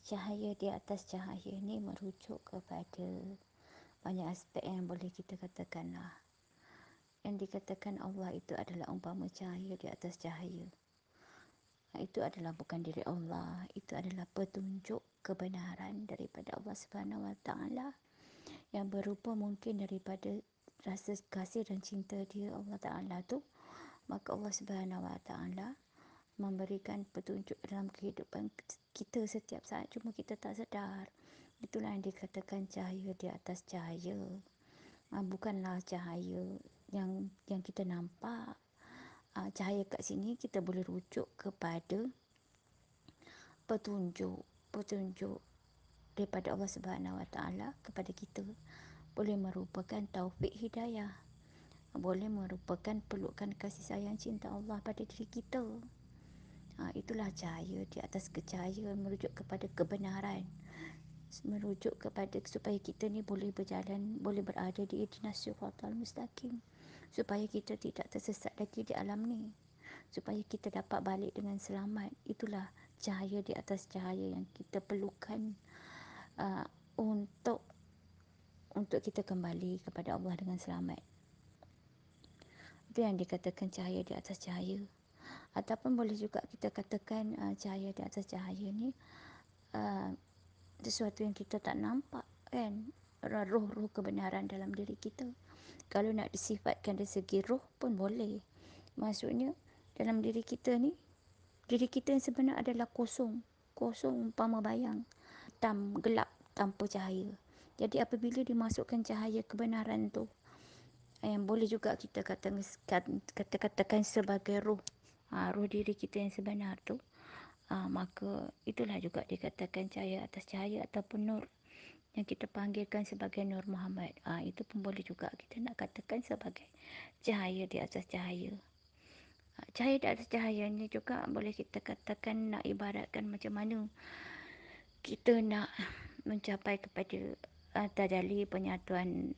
Cahaya di atas cahaya ni merujuk kepada banyak aspek yang boleh kita katakanlah. Yang dikatakan Allah itu adalah umpama cahaya di atas cahaya. Itu adalah bukan diri Allah, itu adalah petunjuk kebenaran daripada Allah Subhanahu Wa Taala yang berupa mungkin daripada rasa kasih dan cinta dia Allah Taala tu, maka Allah Subhanahu Wa Taala memberikan petunjuk dalam kehidupan kita setiap saat, cuma kita tak sedar. Itulah yang dikatakan cahaya di atas cahaya. Bukanlah cahaya yang kita nampak. Cahaya kat sini kita boleh rujuk kepada petunjuk daripada Allah Subhanahu Wa Taala kepada kita. Boleh merupakan taufik hidayah, boleh merupakan pelukan kasih sayang cinta Allah pada diri kita. Itulah cahaya di atas kecahayaan, merujuk kepada kebenaran, merujuk kepada supaya kita ni boleh berjalan, boleh berada di ihdinas siratal mustaqim, supaya kita tidak tersesat lagi di alam ni, supaya kita dapat balik dengan selamat. Itulah cahaya di atas cahaya yang kita perlukan untuk kita kembali kepada Allah dengan selamat. Itu yang dikatakan cahaya di atas cahaya. Ataupun boleh juga kita katakan cahaya di atas cahaya ni sesuatu yang kita tak nampak, kan? Roh-roh kebenaran dalam diri kita. Kalau nak disifatkan dari segi roh pun boleh. Maksudnya dalam diri kita ni, diri kita yang sebenar adalah kosong umpama bayang, hitam gelap tanpa cahaya. Jadi apabila dimasukkan cahaya kebenaran tu, yang boleh juga kita katakan sebagai roh, roh diri kita yang sebenar tu, maka itulah juga dikatakan cahaya atas cahaya ataupun nur, yang kita panggilkan sebagai Nur Muhammad. Itu pun boleh juga kita nak katakan sebagai cahaya di atas cahaya. Cahaya di atas cahaya ni juga boleh kita katakan nak ibaratkan macam mana kita nak mencapai kepada tajalli penyatuan,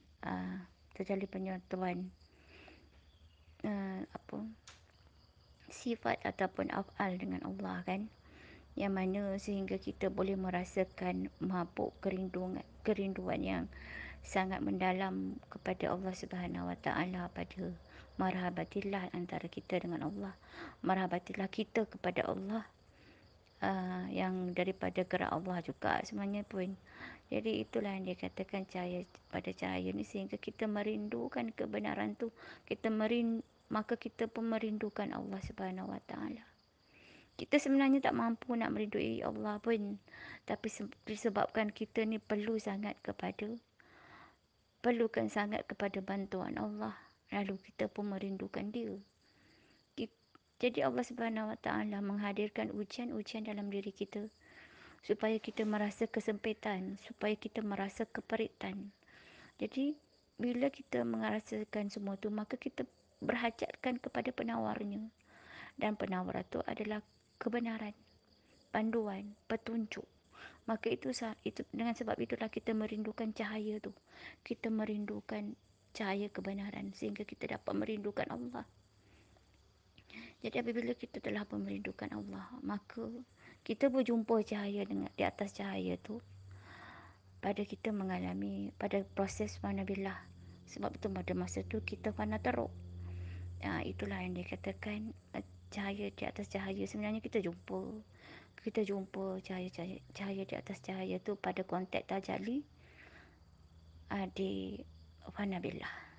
sifat ataupun af'al dengan Allah, kan? Yang mana sehingga kita boleh merasakan mabuk kerinduan yang sangat mendalam kepada Allah Subhanahu Wa Taala, pada marhabatillah antara kita dengan Allah, marhabatillah kita kepada Allah, yang daripada gerak Allah juga sebenarnya pun. Jadi itulah yang dikatakan cahaya pada cahaya ni, sehingga kita merindukan kebenaran tu, maka kita pun merindukan Allah Subhanahu Wa Taala. Kita sebenarnya tak mampu nak merindui Allah pun, tapi disebabkan kita ni perlukan sangat kepada bantuan Allah, lalu kita pun merindukan dia. Jadi Allah Subhanahu Wa Taala menghadirkan ujian-ujian dalam diri kita supaya kita merasa kesempitan, supaya kita merasa keperitan. Jadi bila kita merasakan semua tu, maka kita berhajatkan kepada penawarnya, dan penawar itu adalah kebenaran, panduan, petunjuk. Maka itu dengan sebab itulah kita merindukan cahaya tu. Kita merindukan cahaya kebenaran sehingga kita dapat merindukan Allah. Jadi apabila kita telah merindukan Allah, maka kita berjumpa cahaya di atas cahaya tu pada kita mengalami pada proses fanabillah. Sebab itu pada masa tu kita fana teruk. Itulah yang dikatakan cahaya di atas cahaya. Sebenarnya kita jumpa cahaya di atas cahaya tu pada konteks tajalli di fanabillah.